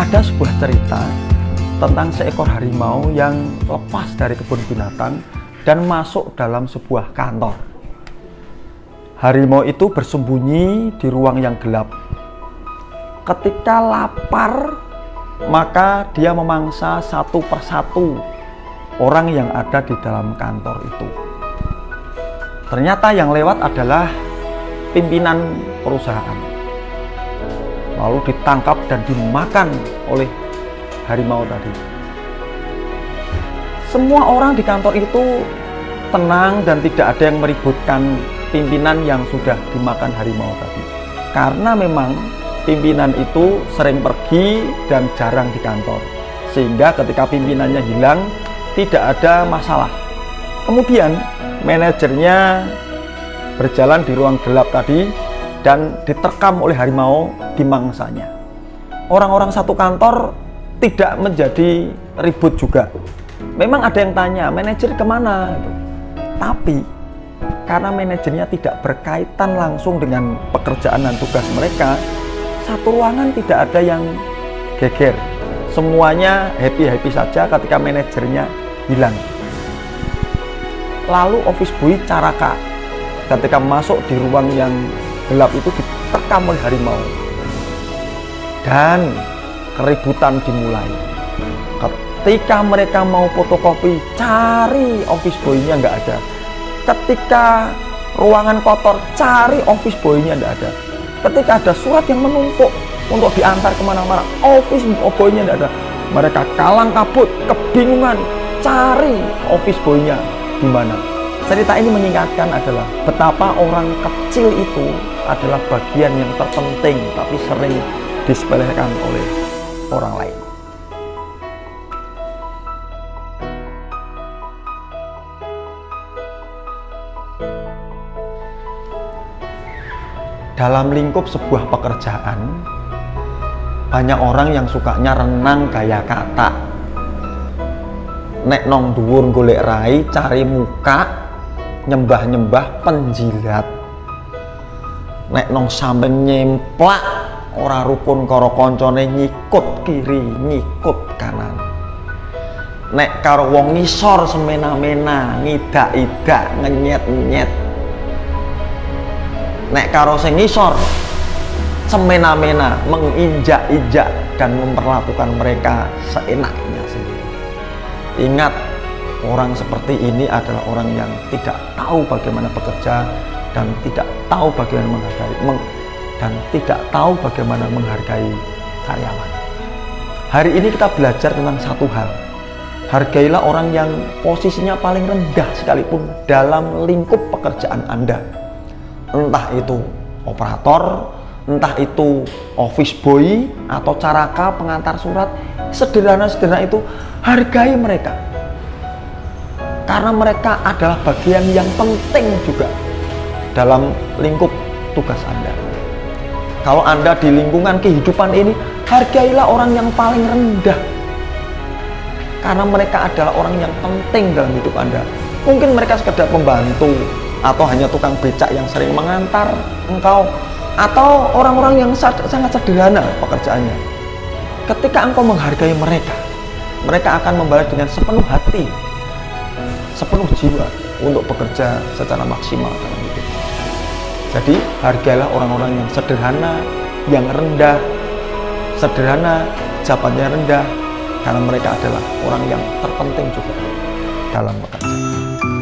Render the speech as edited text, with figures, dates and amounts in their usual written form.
Ada sebuah cerita tentang seekor harimau yang lepas dari kebun binatang dan masuk dalam sebuah kantor. Harimau itu bersembunyi di ruang yang gelap. Ketika lapar, maka dia memangsa satu persatu orang yang ada di dalam kantor itu. Ternyata yang lewat adalah pimpinan perusahaan. Lalu ditangkap dan dimakan oleh harimau tadi. Semua orang di kantor itu tenang dan tidak ada yang meributkan pimpinan yang sudah dimakan harimau tadi. Karena memang pimpinan itu sering pergi dan jarang di kantor. Sehingga ketika pimpinannya hilang, tidak ada masalah. Kemudian manajernya berjalan di ruang gelap tadi dan diterkam oleh harimau dimangsanya. Orang-orang satu kantor tidak menjadi ribut juga. Memang ada yang tanya, manajer kemana? Tapi karena manajernya tidak berkaitan langsung dengan pekerjaan dan tugas mereka, satu ruangan tidak ada yang geger. Semuanya happy-happy saja ketika manajernya hilang. Lalu office boy Caraka ketika masuk di ruang yang gelap itu diterkam oleh harimau dan keributan dimulai. Ketika mereka mau fotokopi, cari office boy-nya nggak ada. Ketika ruangan kotor, cari office boy-nya nggak ada. Ketika ada surat yang menumpuk untuk diantar kemana-mana, office boy-nya nggak ada. Mereka kalang kabut, kebingungan, cari office boy-nya di mana. Cerita ini mengingatkan adalah betapa orang kecil itu adalah bagian yang terpenting tapi sering disepelekan oleh orang lain. Dalam lingkup sebuah pekerjaan, banyak orang yang sukanya renang gaya kata. Nek nong dhuwur golek rai, cari muka, nyembah-nyembah penjilat. Nek nong sampean nyemplak, ora rukun karo koncone, nyikut kiri, nyikut kanan. Nek karo wong ngisor semena-mena, ngidak-idak, ngenyet-nyet. Nek karo sing ngisor semena-mena, menginjak-injak dan memperlakukan mereka seenaknya sendiri. Ingat, orang seperti ini adalah orang yang tidak tahu bagaimana bekerja dan tidak tahu bagaimana menghargai karyawan. Hari ini kita belajar tentang satu hal. Hargailah orang yang posisinya paling rendah sekalipun dalam lingkup pekerjaan Anda. Entah itu operator, entah itu office boy atau caraka pengantar surat, sederhana-sederhana itu, hargai mereka. Karena mereka adalah bagian yang penting juga dalam lingkup tugas Anda. Kalau Anda di lingkungan kehidupan ini, hargailah orang yang paling rendah. Karena mereka adalah orang yang penting dalam hidup Anda. Mungkin mereka sekedar pembantu, atau hanya tukang becak yang sering mengantar engkau, atau orang-orang yang sangat sederhana pekerjaannya. Ketika engkau menghargai mereka, mereka akan membalas dengan sepenuh hati, sepenuh jiwa untuk bekerja secara maksimal dalam hidup. Jadi hargailah orang-orang yang sederhana, yang rendah, sederhana, jabatannya rendah, karena mereka adalah orang yang terpenting juga dalam pekerjaan.